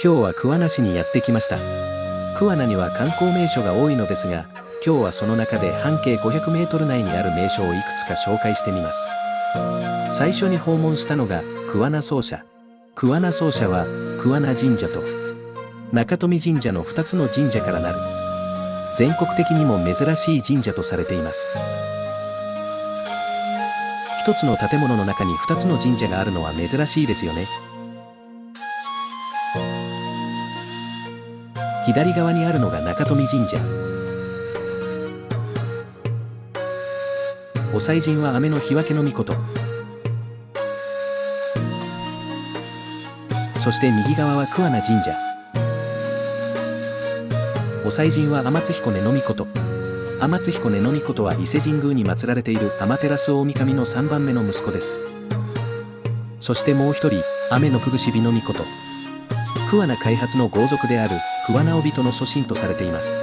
今日は桑名市にやってきました。桑名には観光名所が多いのですが、今日はその中で半径500メートル内にある名所をいくつか紹介してみます。最初に訪問したのが桑名総社。桑名総社は桑名神社と中富神社の2つの神社からなる全国的にも珍しい神社とされています。一つの建物の中に2つの神社があるのは珍しいですよね。左側にあるのが中富神社。お祭神は雨の日分けの御事。そして右側は桑名神社。お祭神は天津彦根の御事。天津彦根の御事は伊勢神宮に祀られている天照大神の3番目の息子です。そしてもう一人、雨のくぐし火の御事。桑名開発の豪族である桑名帯人の祖神とされています。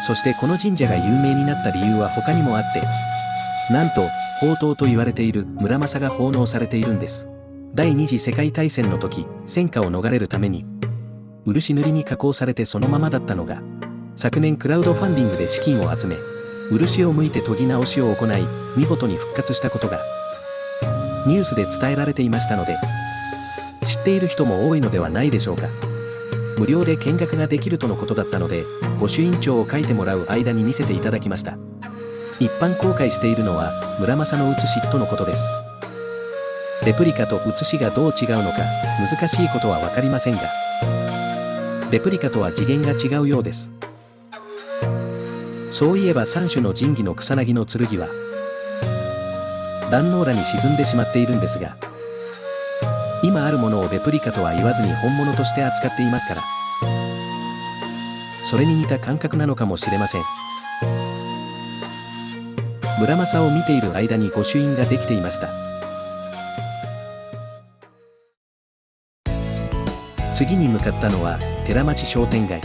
そしてこの神社が有名になった理由は他にもあって、なんと宝刀と言われている村正が奉納されているんです。第二次世界大戦の時、戦火を逃れるために漆塗りに加工されてそのままだったのが、昨年クラウドファンディングで資金を集め、漆を剥いて研ぎ直しを行い、見事に復活したことがニュースで伝えられていましたので、知っている人も多いのではないでしょうか。無料で見学ができるとのことだったので、御朱印帳を書いてもらう間に見せていただきました。一般公開しているのは村正の写しとのことです。レプリカと写しがどう違うのか難しいことは分かりませんが、レプリカとは次元が違うようです。そういえば三種の神器の草薙の剣は壇ノ浦に沈んでしまっているんですが、今あるものをレプリカとは言わずに本物として扱っていますから、それに似た感覚なのかもしれません。村正を見ている間に御朱印ができていました。次に向かったのは寺町商店街。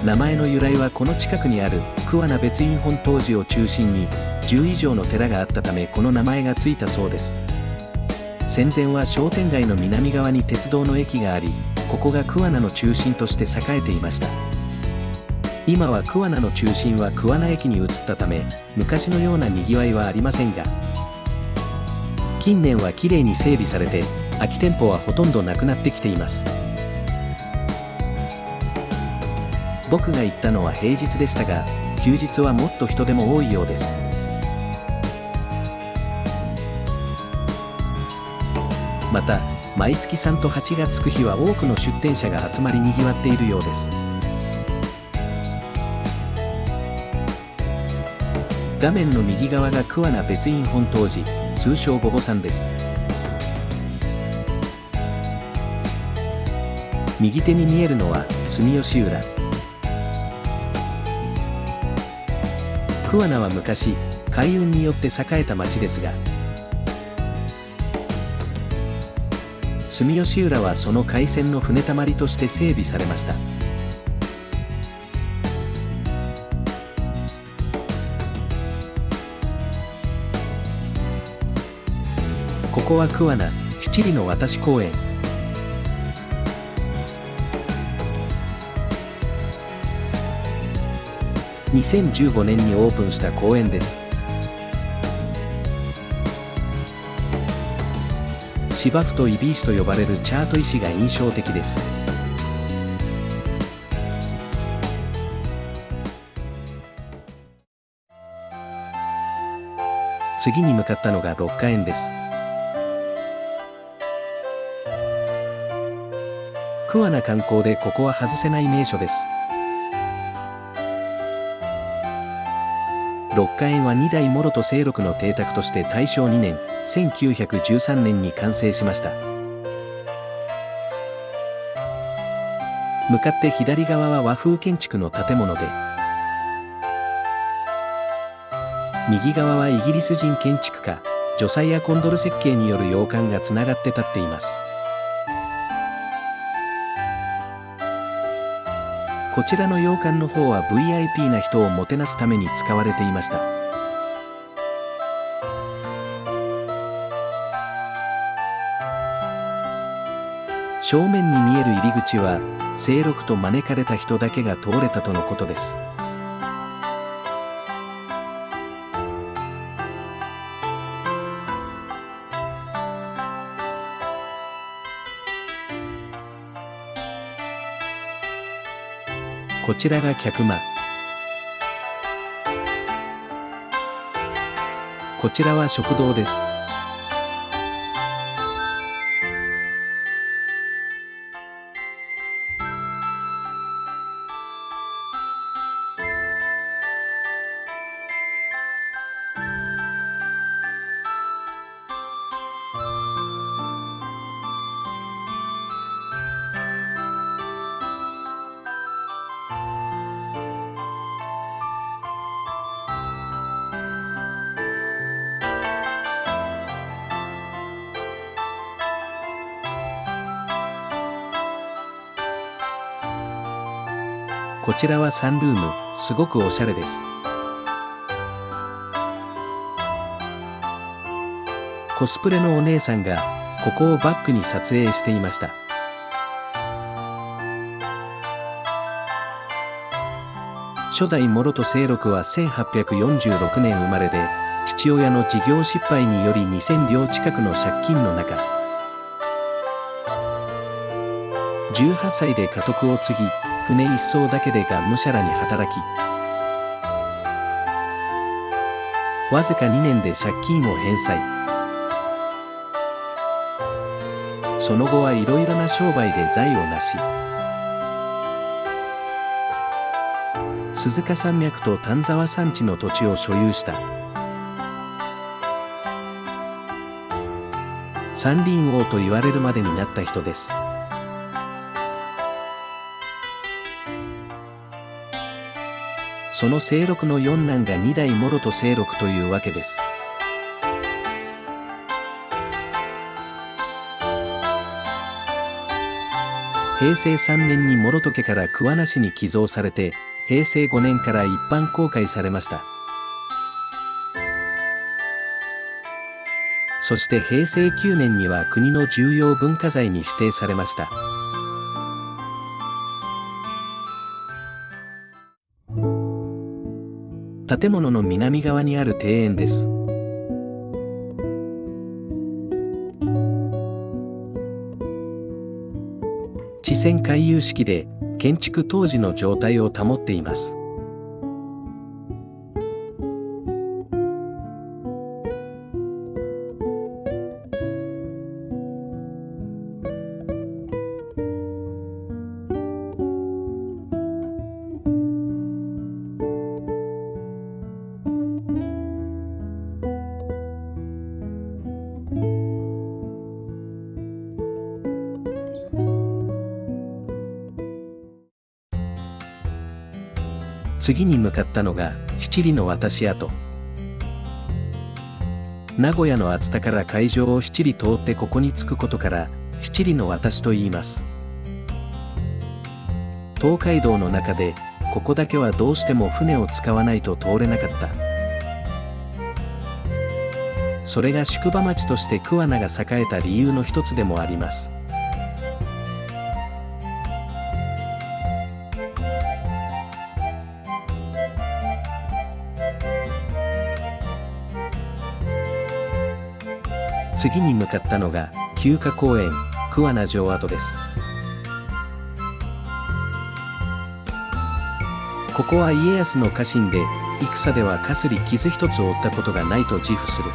名前の由来はこの近くにある桑名別院本湯寺を中心に10以上の寺があったためこの名前がついたそうです。戦前は商店街の南側に鉄道の駅があり、ここが桑名の中心として栄えていました。今は桑名の中心は桑名駅に移ったため、昔のようなにぎわいはありませんが、近年はきれいに整備されて、空き店舗はほとんどなくなってきています。僕が行ったのは平日でしたが、休日はもっと人出も多いようです。また、毎月3と8がつく日は多くの出店者が集まりにぎわっているようです。画面の右側が桑名別院本湯寺、通称御母さんです。右手に見えるのは住吉浦。桑名は昔、海運によって栄えた町ですが、住吉浦はその海鮮の船たまりとして整備されました。ここは桑名七里の渡し公園。2015年にオープンした公園です。芝生とイビ石と呼ばれるチャート石が印象的です。次に向かったのが六花園です。桑名観光でここは外せない名所です。六花園は2代諸と清六の邸宅として大正2年1913年に完成しました。向かって左側は和風建築の建物で、右側はイギリス人建築家ジョサイア・コンドル設計による洋館がつながって建っています。こちらの洋館の方は VIP な人をもてなすために使われていました。正面に見える入り口は、清六と招かれた人だけが通れたとのことです。こちらが客間。こちらは食堂です。こちらはサンルーム、すごくおしゃれです。コスプレのお姉さんが、ここをバックに撮影していました。初代諸戸清六は1846年生まれで、父親の事業失敗により2000両近くの借金の中、18歳で家督を継ぎ、船一艘だけでがむしゃらに働き、わずか2年で借金を返済。その後はいろいろな商売で財を成し、鈴鹿山脈と丹沢山地の土地を所有した。山林王と言われるまでになった人です。その清六の四男が二代諸戸清六というわけです。平成3年に諸戸家から桑名市に寄贈されて、平成5年から一般公開されました。そして平成9年には国の重要文化財に指定されました。建物の南側にある庭園です。地線回遊式で建築当時の状態を保っています。次に向かったのが七里の渡し跡。名古屋の熱田から海上を七里通ってここに着くことから七里の渡しと言います。東海道の中でここだけはどうしても船を使わないと通れなかった。それが宿場町として桑名が栄えた理由の一つでもあります。次に向かったのが休暇公園桑名城跡です。ここは家康の家臣で戦ではかすり傷一つ負ったことがないと自負する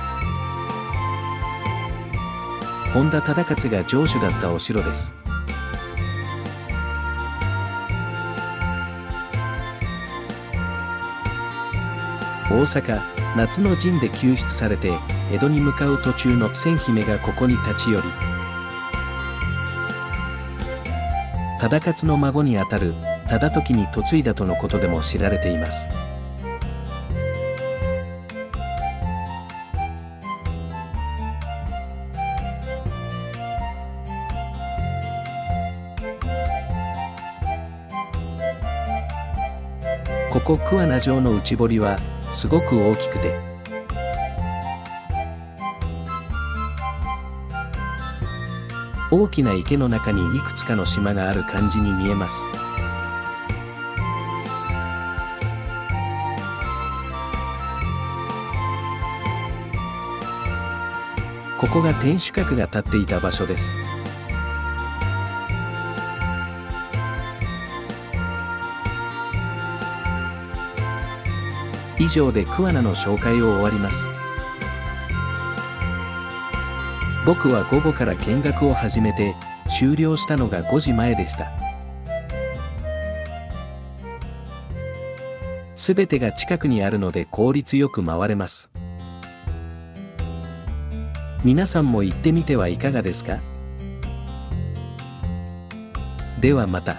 本田忠勝が城主だったお城です。大阪夏の陣で救出されて江戸に向かう途中の千姫がここに立ち寄り、忠勝の孫にあたる忠時に嫁いだとのことでも知られています。ここ桑名城の内堀はすごく大きくて、大きな池の中にいくつかの島がある感じに見えます。ここが天守閣が建っていた場所です。以上で桑名の紹介を終わります。僕は午後から見学を始めて、終了したのが5時前でした。すべてが近くにあるので効率よく回れます。皆さんも行ってみてはいかがですか？ではまた。